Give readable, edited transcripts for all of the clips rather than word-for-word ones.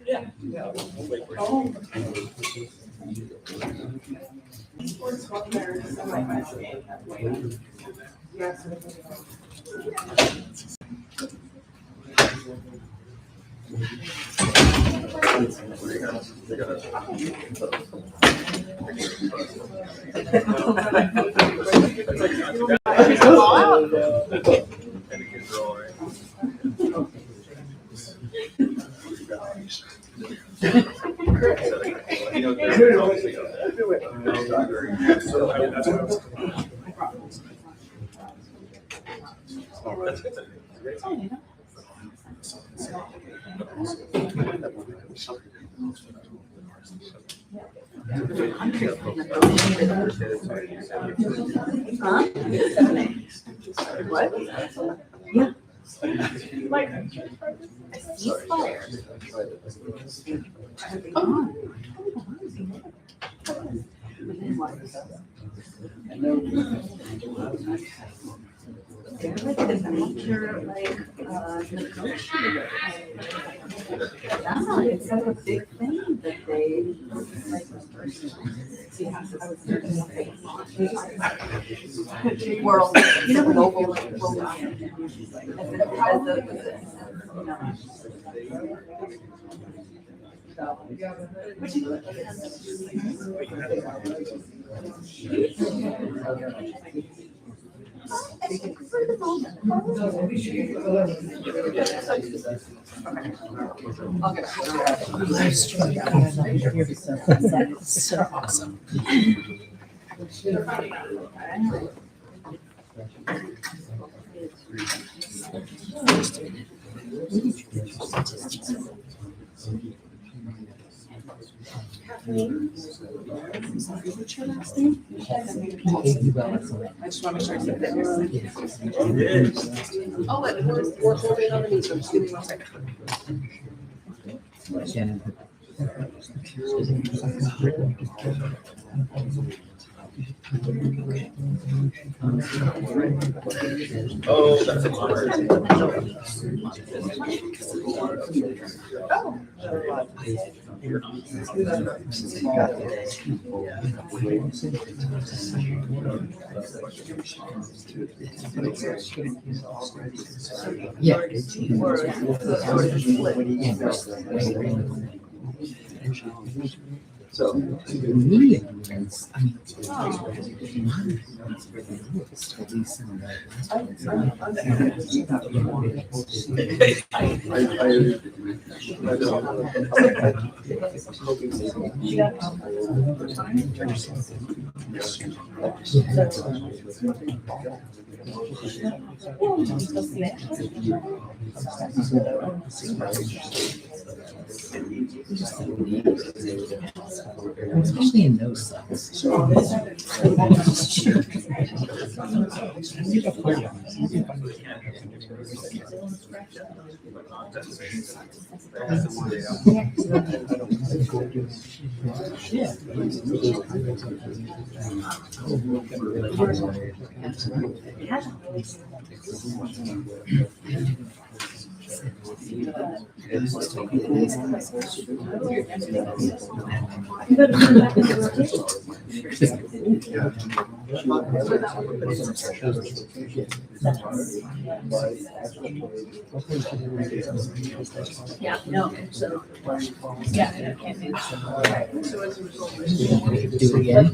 Yeah. Yeah. We'll wait for What? Yeah. Like, ceasefire. They're like the major, like, negotiator. Yeah, it's like a big thing that they, like, world, you know, global, like, global, as the, you know. I think for the moment. So awesome. What's your last name? I just want to make sure I said that. Oh, we're holding on the meet, so just give me 1 second. Oh, that's a So the media events, I mean, especially in those sites. Yeah, no, so, yeah, I can't do that. Do it again.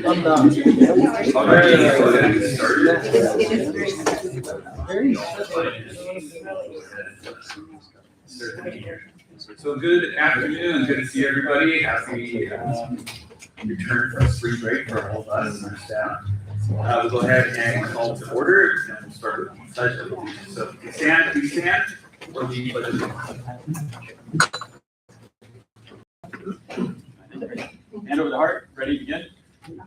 I'm done. So good afternoon, good to see everybody. Happy return from spring break for all of us and our staff. We'll go ahead and call to order and we'll start with the pledge of allegiance. So please stand for the pledge of allegiance. Hand over the heart, ready to begin?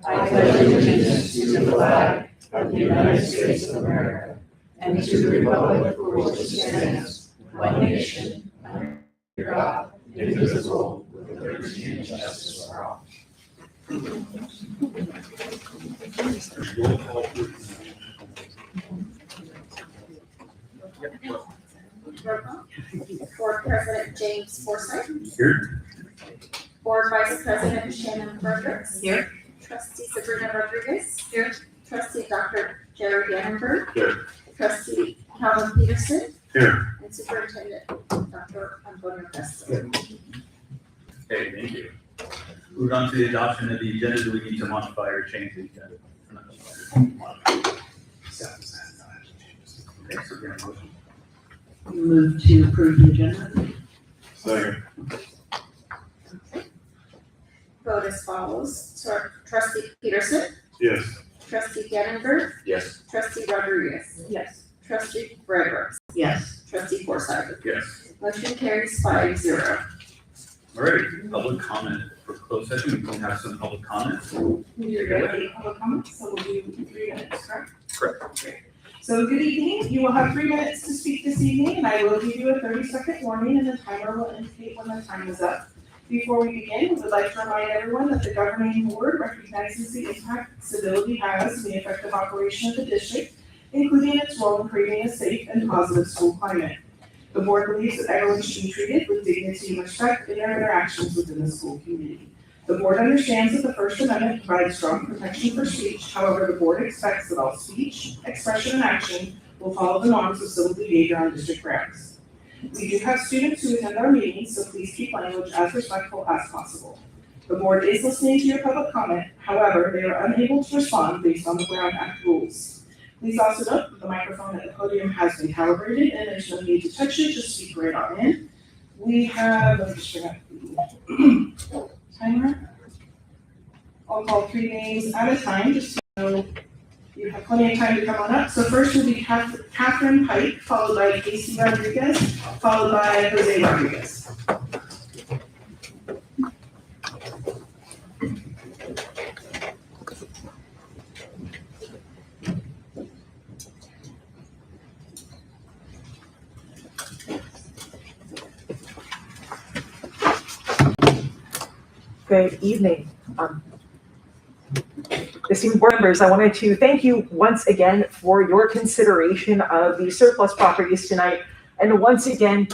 I pledge allegiance to the flag of the United States of America and to the republic for which it stands, one nation, under God, indivisible, with liberty and justice for all. Roll call, please. Board President James Forsyth. Here. Board Vice President Shannon Fredericks. Here. Trustee Sabrina Rodriguez. Here. Trustee Dr. Jerry Annenberg. Here. Trustee Calvin Peterson. Here. And Superintendent Dr. Antonio Castro. Okay, thank you. Moving on to the adoption of the agenda. Do we need to modify or change the agenda? Okay, so we're gonna motion. Move to approve the agenda. Second. Vote as follows. Trustee Peterson. Yes. Trustee Annenberg. Yes. Trustee Rodriguez. Yes. Trustee Fredericks. Yes. Trustee Forsyth. Yes. Motion carries 5-0. All right, public comment for closed session. We can have some public comments. You're good with public comments, so we'll do 3 minutes, correct? Correct. Great. So good evening, you will have 3 minutes to speak this evening, and I will give you a 30-second warning, and the timer will indicate when the time is up. Before we begin, we would like to remind everyone that the governing board recognizes the impact civility has in the effective operation of the district, including its role in creating a safe and positive school climate. The board believes that everyone should be treated with dignity and respect in their interactions within the school community. The board understands that the First Amendment provides strong protection for speech. However, the board expects that all speech, expression, and action will follow the norms of civil behavior on district grounds. We do have students who attend our meetings, so please keep language as respectful as possible. The board is listening to your public comment. However, they are unable to respond based on the Brown Act rules. Please also note that the microphone at the podium has been calibrated and there's no need to touch it, just speak right on in. We have, let me just bring up the timer. I'll call 3 names at a time, just so you know you have plenty of time to come on up. So first will be Catherine Pike, followed by Casey Rodriguez, followed by Jose Rodriguez. Good evening. Esteemed board members, I wanted to thank you once again for your consideration of the surplus properties tonight, and once again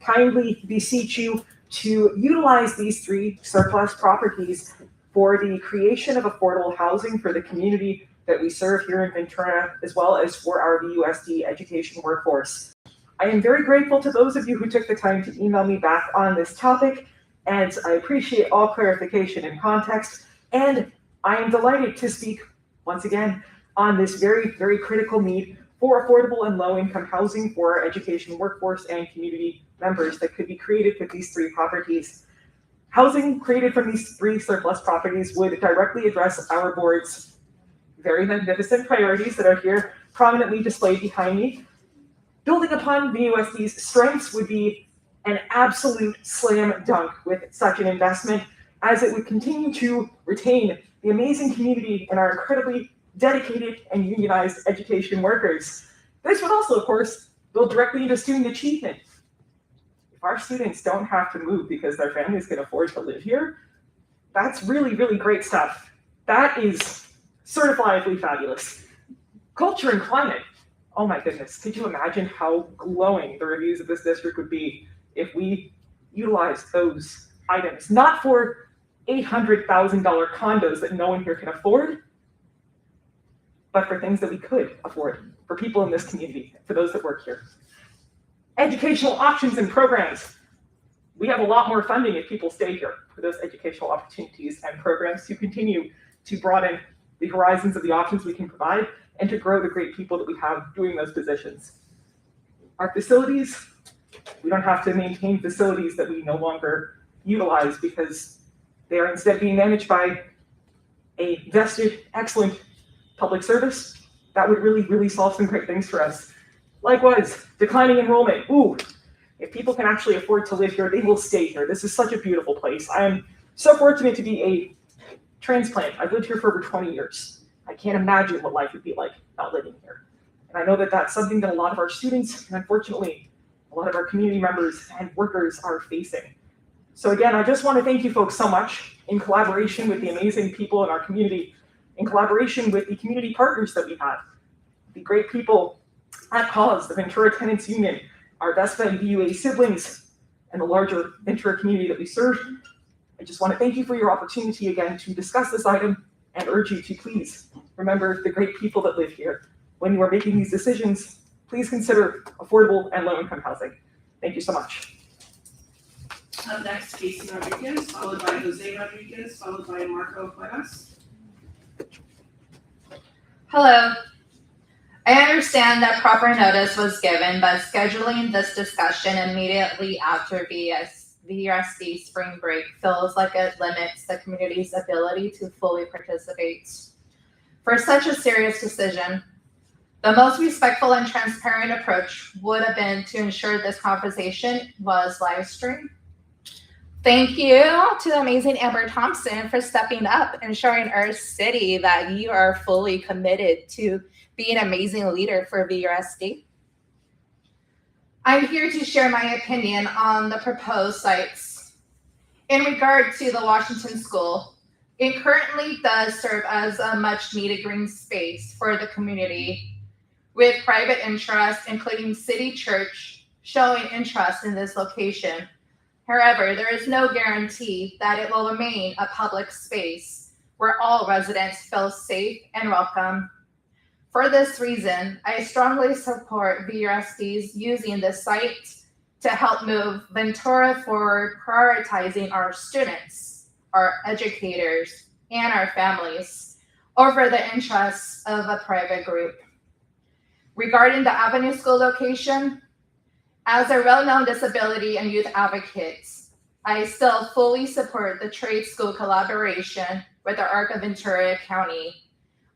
kindly beseech you to utilize these 3 surplus properties for the creation of affordable housing for the community that we serve here in Ventura, as well as for our VUSD education workforce. I am very grateful to those of you who took the time to email me back on this topic, and I appreciate all clarification and context, and I am delighted to speak once again on this very, very critical need for affordable and low-income housing for our education workforce and community members that could be created with these 3 properties. Housing created from these 3 surplus properties would directly address our board's very magnificent priorities that are here prominently displayed behind me. Building upon VUSD's strengths would be an absolute slam dunk with such an investment, as it would continue to retain the amazing community and our incredibly dedicated and unionized education workers. This would also, of course, build directly into student achievement. If our students don't have to move because their families can afford to live here, that's really, really great stuff. That is certifiably fabulous. Culture and climate. Oh my goodness, could you imagine how glowing the reviews of this district would be if we utilized those items, not for $800,000 condos that no one here can afford, but for things that we could afford for people in this community, for those that work here. Educational options and programs. We have a lot more funding if people stay here for those educational opportunities and programs to continue to broaden the horizons of the options we can provide and to grow the great people that we have doing those positions. Our facilities, we don't have to maintain facilities that we no longer utilize because they are instead being managed by a vested, excellent public service. That would really, really solve some great things for us. Likewise, declining enrollment. Ooh, if people can actually afford to live here, they will stay here. This is such a beautiful place. I am so fortunate to be a transplant. I've lived here for over 20 years. I can't imagine what life would be like not living here. And I know that that's something that a lot of our students, and unfortunately, a lot of our community members and workers are facing. So again, I just want to thank you folks so much in collaboration with the amazing people in our community, in collaboration with the community partners that we have, the great people at Cause, the Ventura Tenants Union, our Best Friend VUA siblings, and the larger Ventura community that we serve. I just want to thank you for your opportunity again to discuss this item and urge you to please remember the great people that live here. When you are making these decisions, please consider affordable and low-income housing. Thank you so much. Up next, Casey Rodriguez, followed by Jose Rodriguez, followed by Marco Cuevas. Hello. I understand that proper notice was given, but scheduling this discussion immediately after VRSD spring break feels like it limits the community's ability to fully participate. For such a serious decision, the most respectful and transparent approach would have been to ensure this conversation was live streamed. Thank you to the amazing Amber Thompson for stepping up and showing our city that you are fully committed to being an amazing leader for VRSD. I'm here to share my opinion on the proposed sites. In regard to the Washington School, it currently does serve as a much needed green space for the community, with private interest, including City Church, showing interest in this location. However, there is no guarantee that it will remain a public space where all residents feel safe and welcome. For this reason, I strongly support VRSD's using this site to help move Ventura forward, prioritizing our students, our educators, and our families over the interests of a private group. Regarding the Avenue School location, as a well-known disability and youth advocate, I still fully support the trade school collaboration with the ARC of Ventura County.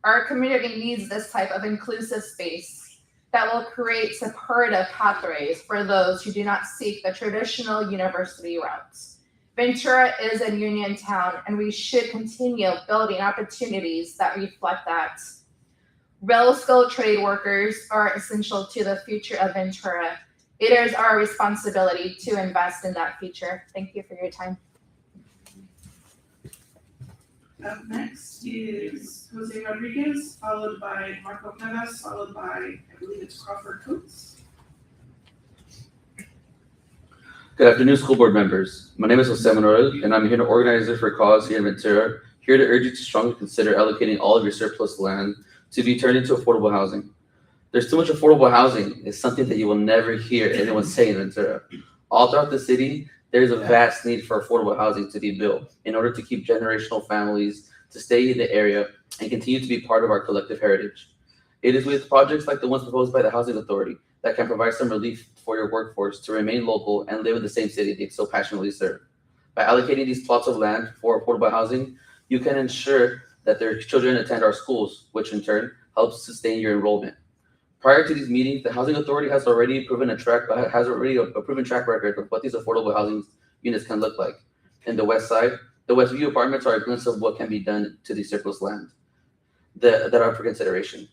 Our community needs this type of inclusive space that will create supportive pathways for those who do not seek the traditional university routes. Ventura is a union town, and we should continue building opportunities that reflect that. Well-skilled trade workers are essential to the future of Ventura. It is our responsibility to invest in that future. Thank you for your time. Up next is Jose Rodriguez, followed by Marco Cuevas, followed by, I believe it's Crawford Coates. Good afternoon, school board members. My name is Jose Manuel, and I'm here to organizer for Cause here in Ventura, here to urge you to strongly consider allocating all of your surplus land to be turned into affordable housing. There's too much affordable housing is something that you will never hear anyone say in Ventura. All throughout the city, there's a vast need for affordable housing to be built in order to keep generational families to stay in the area and continue to be part of our collective heritage. It is with projects like the ones proposed by the Housing Authority that can provide some relief for your workforce to remain local and live in the same city they so passionately serve. By allocating these plots of land for affordable housing, you can ensure that their children attend our schools, which in turn helps sustain your enrollment. Prior to these meetings, the Housing Authority has already a proven track record of what these affordable housing units can look like. In the West Side, the Westview apartments are a glimpse of what can be done to the surplus land that are for consideration.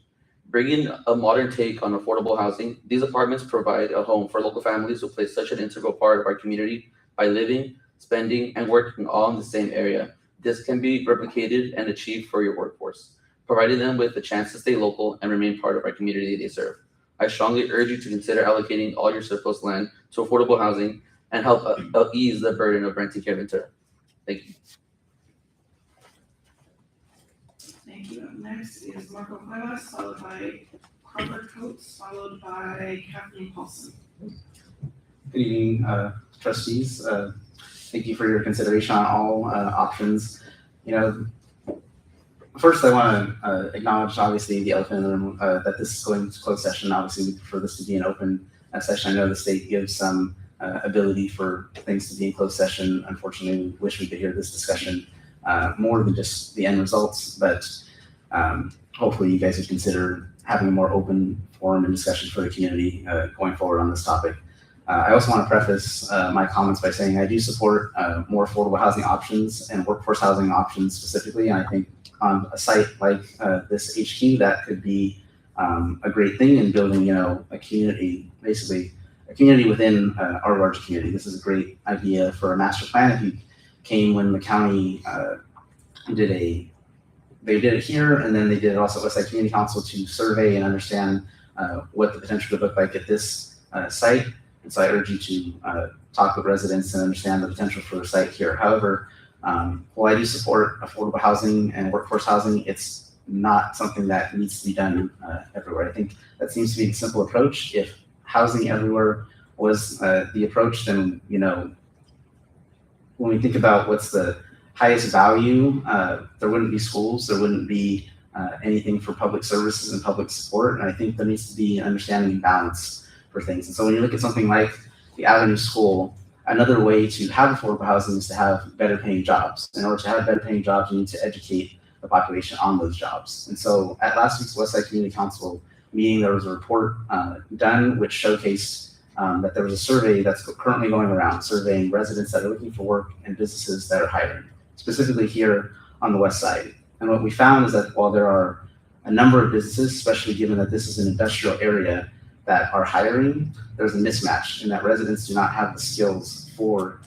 Bringing a modern take on affordable housing, these apartments provide a home for local families who play such an integral part of our community by living, spending, and working all in the same area. This can be replicated and achieved for your workforce, providing them with the chance to stay local and remain part of our community they serve. I strongly urge you to consider allocating all your surplus land to affordable housing and help ease the burden of renting here in Ventura. Thank you. Thank you. Up next is Marco Cuevas, followed by Crawford Coates, followed by Kathleen Paulson. Good evening, trustees. Thank you for your consideration on all options. First, I want to acknowledge, obviously, the elephant in the room, that this is going to closed session. Obviously, we prefer this to be an open session. I know the state gives some ability for things to be in closed session. Unfortunately, we wish we could hear this discussion more than just the end results, but hopefully you guys would consider having a more open forum and discussion for the community going forward on this topic. I also want to preface my comments by saying I do support more affordable housing options and workforce housing options specifically, and I think on a site like this HQ, that could be a great thing in building, a community, basically a community within our larger community. This is a great idea for a master plan. If you came when the county they did it here, and then they did it also at Westside Community Council to survey and understand what the potential would look like at this site. And so I urge you to talk with residents and understand the potential for a site here. However, while I do support affordable housing and workforce housing, it's not something that needs to be done everywhere. I think that seems to be the simple approach. If housing everywhere was the approach, then, you know, when we think about what's the highest value, there wouldn't be schools, there wouldn't be anything for public services and public support. And I think there needs to be an understanding and balance for things. And so when you look at something like the Avenue School, another way to have affordable housing is to have better paying jobs. In order to have better paying jobs, you need to educate the population on those jobs. And so at last week's Westside Community Council meeting, there was a report done which showcased that there was a survey that's currently going around, surveying residents that are looking for work and businesses that are hiring, specifically here on the west side. And what we found is that while there are a number of businesses, especially given that this is an industrial area, that are hiring, there's a mismatch in that residents do not have the skills for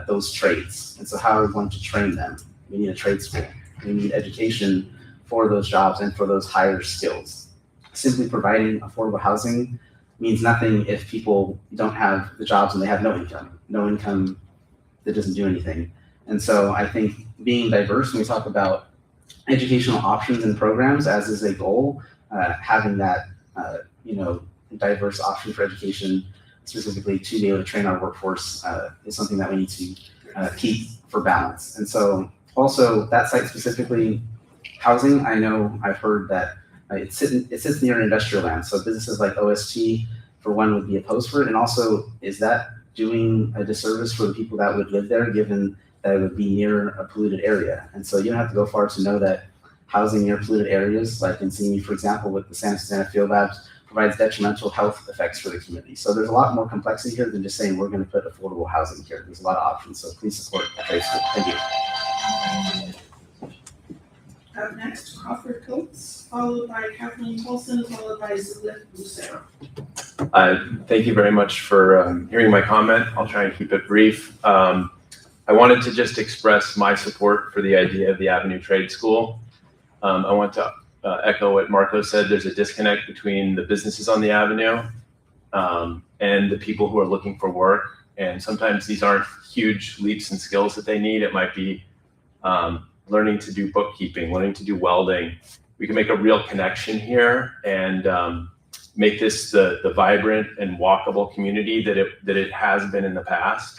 those trades. And so how are we going to train them? We need a trade school. We need education for those jobs and for those higher skills. Simply providing affordable housing means nothing if people don't have the jobs and they have no income. No income that doesn't do anything. And so I think being diverse, when we talk about educational options and programs, as is a goal, having that diverse option for education, specifically to be able to train our workforce, is something that we need to keep for balance. And so also that site specifically, housing, I know I've heard that it sits near industrial land. So businesses like OST, for one, would be opposed for it. And also, is that doing a disservice for the people that would live there, given that it would be near a polluted area? And so you don't have to go far to know that housing near polluted areas, like in Simi, for example, with the Santa Susana Field Labs, provides detrimental health effects for the community. So there's a lot more complexity here than just saying we're going to put affordable housing here. There's a lot of options. So please support the trade school. Thank you. Up next, Crawford Coates, followed by Kathleen Paulson, followed by Zulith Lucero. Thank you very much for hearing my comment. I'll try and keep it brief. I wanted to just express my support for the idea of the Avenue Trade School. I want to echo what Marco said. There's a disconnect between the businesses on the Avenue and the people who are looking for work. And sometimes these aren't huge leaps in skills that they need. It might be learning to do bookkeeping, learning to do welding. We can make a real connection here and make this the vibrant and walkable community that it has been in the past.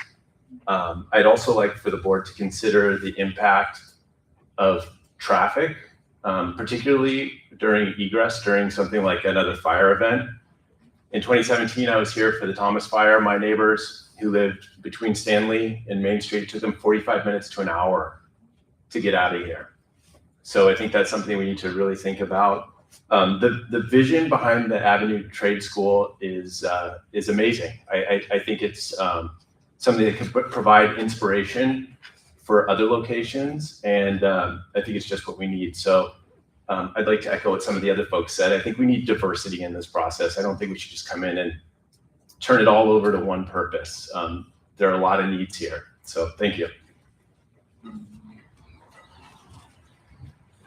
I'd also like for the board to consider the impact of traffic, particularly during egress, during something like another fire event. In 2017, I was here for the Thomas Fire. My neighbors who lived between Stanley and Main Street, it took them 45 minutes to an hour to get out of here. So I think that's something we need to really think about. The vision behind the Avenue Trade School is amazing. I think it's something that can provide inspiration for other locations, and I think it's just what we need. So I'd like to echo what some of the other folks said. I think we need diversity in this process. I don't think we should just come in and turn it all over to one purpose. There are a lot of needs here. So thank you.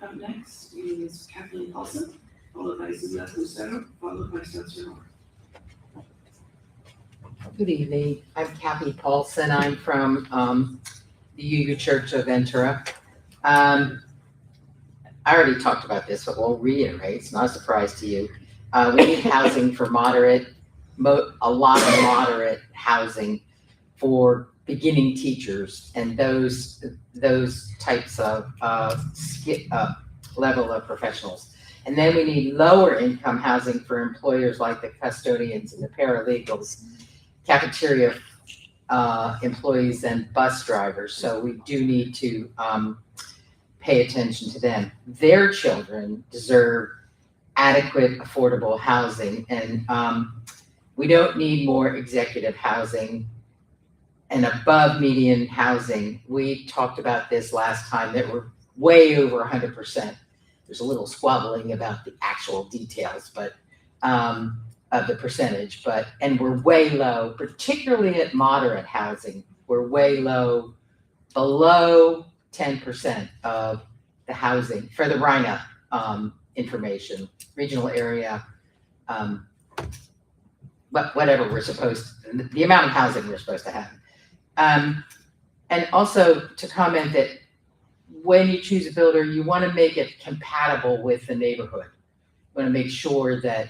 Up next is Kathleen Paulson, followed by Zulith Lucero, followed by Spencer Moore. Good evening. I'm Kathy Paulson. I'm from the UU Church of Ventura. I already talked about this, but we'll reiterate. It's not a surprise to you. We need housing for a lot of moderate housing for beginning teachers and those types of level of professionals. And then we need lower income housing for employers like the custodians and the paralegals, cafeteria employees and bus drivers. So we do need to pay attention to them. Their children deserve adequate, affordable housing. And we don't need more executive housing and above median housing. We talked about this last time, that we're way over 100%. There's a little squabbling about the actual details, but of the percentage, and we're way low, particularly at moderate housing. We're way low, below 10% of the housing for the RINA information, regional area, whatever we're the amount of housing we're supposed to have. And also to comment that when you choose a builder, you want to make it compatible with the neighborhood. You want to make sure that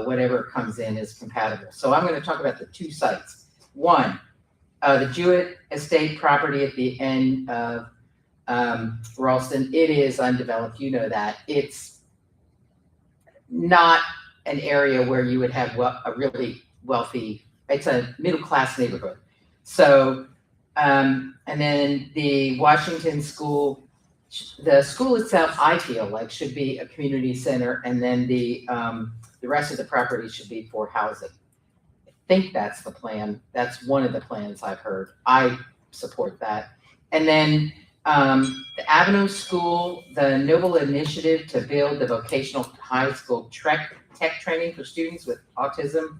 whatever comes in is compatible. So I'm going to talk about the two sites. One, the Jewett Estate property at the end of Ralston. It is undeveloped. You know that. It's not an area where you would have a really wealthy, it's a middle-class neighborhood. So, and then the Washington School, the school itself, I feel like should be a community center, and then the rest of the property should be for housing. I think that's the plan. That's one of the plans I've heard. I support that. And then the Avenue School, the Noble initiative to build the vocational high school tech training for students with autism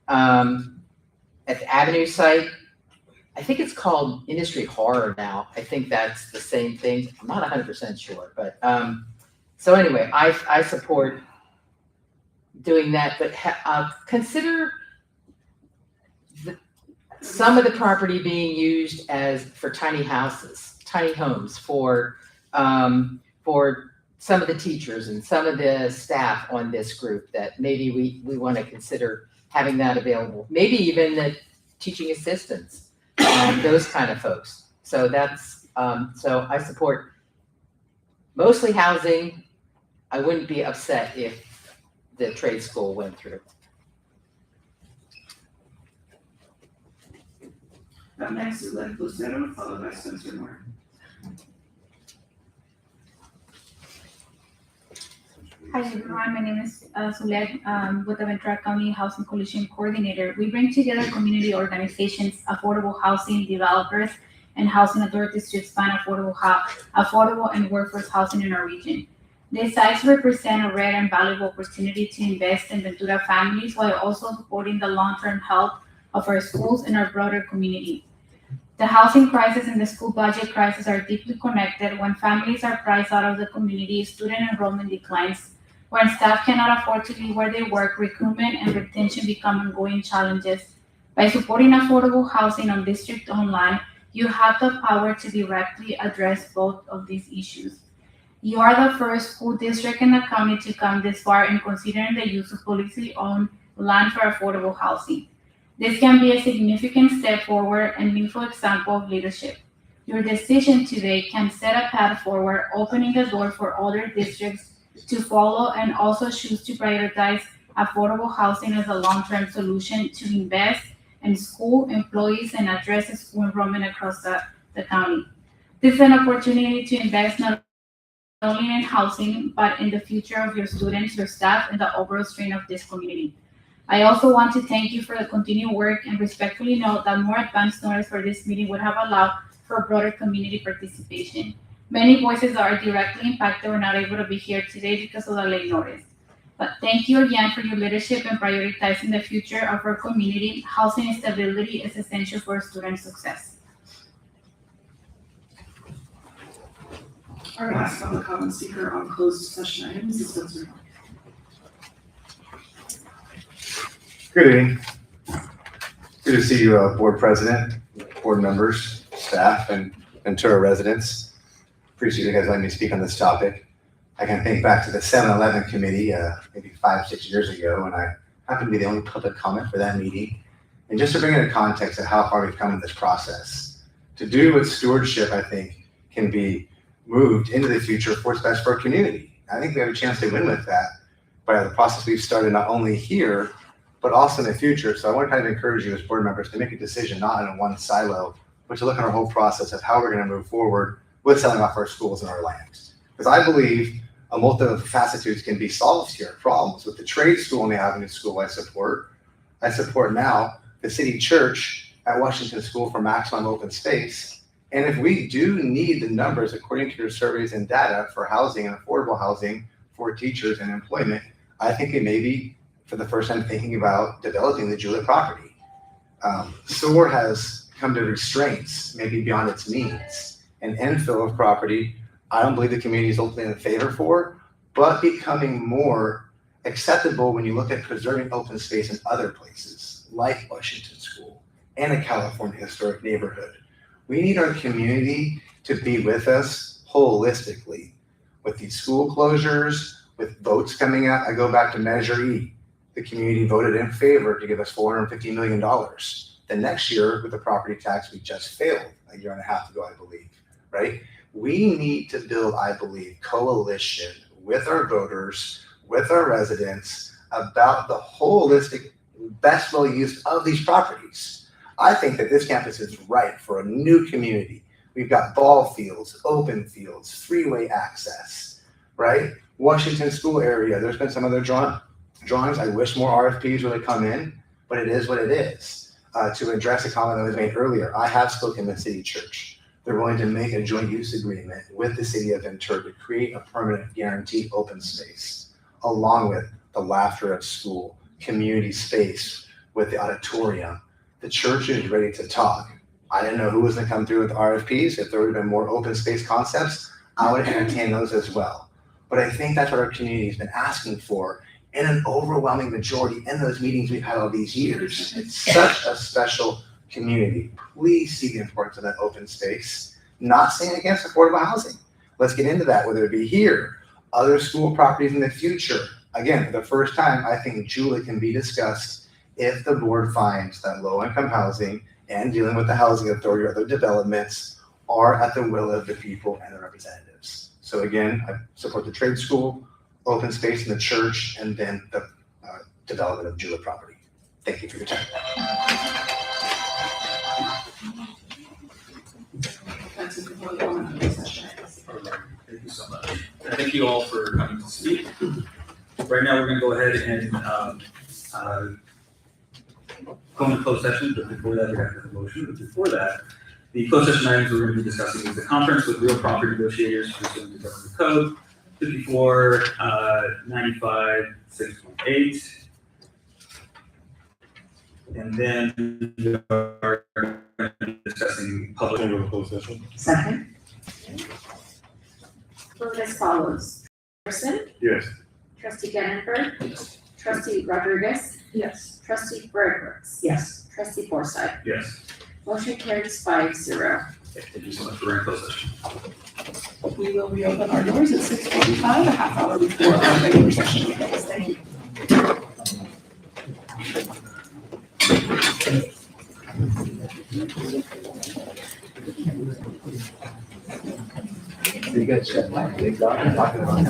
at the Avenue site. I think it's called Industry Horror now. I think that's the same thing. I'm not 100% sure, but so anyway, I support doing that, but consider some of the property being used for tiny houses, tiny homes for some of the teachers and some of the staff on this group, that maybe we want to consider having that available. Maybe even the teaching assistants. Those kind of folks. So that's, so I support mostly housing. I wouldn't be upset if the trade school went through. Up next is Len Lucero, followed by Spencer Moore. Hi everyone, my name is Sulet with the Ventura County Housing Coalition Coordinator. We bring together community organizations, affordable housing developers, and housing authorities to expand affordable and workforce housing in our region. These sites represent a rare and valuable opportunity to invest in Ventura families while also supporting the long-term health of our schools and our broader community. The housing crisis and the school budget crisis are deeply connected. When families are priced out of the community, student enrollment declines. When staff cannot afford to be where they work, recruitment and retention become ongoing challenges. By supporting affordable housing on district-owned land, you have the power to directly address both of these issues. You are the first school district in the county to come this far in considering the use of politically owned land for affordable housing. This can be a significant step forward and meaningful example of leadership. Your decision today can set a path forward, opening the door for other districts to follow, and also choose to prioritize affordable housing as a long-term solution to invest in school employees and address school enrollment across the county. This is an opportunity to invest not only in housing, but in the future of your students, your staff, and the overall strength of this community. I also want to thank you for the continued work and respectfully note that more advance notice for this meeting would have allowed for broader community participation. Many voices that are directly impacted were not able to be here today because of the late notice. But thank you again for your leadership in prioritizing the future of our community. Housing stability is essential for student success. Our last public comment speaker on closed session items is Spencer Moore. Good evening. Good to see you, board president, board members, staff, and Ventura residents. Appreciate you guys letting me speak on this topic. I can think back to the 7-Eleven committee, maybe 5-6 years ago, and I happened to be the only public comment for that meeting. And just to bring into context of how far we've come in this process, to do with stewardship, I think, can be moved into the future for what's best for our community. I think we have a chance to win with that by the process we've started not only here, but also in the future. So I want to kind of encourage you as board members to make a decision, not in one silo, but to look at our whole process of how we're going to move forward with selling off our schools and our land. Because I believe a multifacets can be solved here. Problems with the trade school and the Avenue School I support now the city church at Washington School for maximum open space. And if we do need the numbers according to your surveys and data for housing and affordable housing for teachers and employment, I think it may be for the first time thinking about developing the Juliet property. SOAR has come to restraints, maybe beyond its means. An infill of property, I don't believe the community is ultimately in favor for, but becoming more acceptable when you look at preserving open space in other places, like Washington School and a California historic neighborhood. We need our community to be with us holistically. With these school closures, with votes coming out, I go back to Measure E. The community voted in favor to give us $450 million. The next year, with the property tax, we just failed a year and a half ago, I believe, right? We need to build, I believe, coalition with our voters, with our residents, about the holistic, best well use of these properties. I think that this campus is right for a new community. We've got ball fields, open fields, freeway access, right? Washington School area, there's been some other drawings. I wish more RFPs would have come in, but it is what it is. To address a comment that was made earlier, I have spoken with City Church. They're willing to make a joint use agreement with the city of Ventura to create a permanent guaranteed open space, along with the laughter at school, community space with the auditorium. The church is ready to talk. I didn't know who was gonna come through with RFPs. If there would have been more open space concepts, I would entertain those as well. But I think that's what our community has been asking for, and an overwhelming majority in those meetings we've had all these years. It's such a special community. Please see the importance of that open space. Not saying against affordable housing. Let's get into that, whether it be here, other school properties in the future. Again, for the first time, I think Juliet can be discussed if the board finds that low-income housing and dealing with the housing authority or other developments are at the will of the people and their representatives. So again, I support the trade school, open space in the church, and then the development of Juliet property. Thank you for your time. That's a good one. Thank you so much. And thank you all for coming to speak. Right now, we're gonna go ahead and go into closed session, but before that, we have to have a motion. But before that, the closed session items we're gonna be discussing is the conference with real property negotiators pursuant to government code 54, 95, 6.8. And then we are discussing public closed session. Second? Vote as follows. Person, Yes. trustee Dennisberg, trustee Rodriguez, Yes. trustee Brooks, Yes. trustee Forsythe. Yes. Motion carries 5-0. Okay, thank you so much for in closed session. We will reopen our doors at 6:45, a half hour before our regular session begins. Thank you. You guys shut my big dog talking about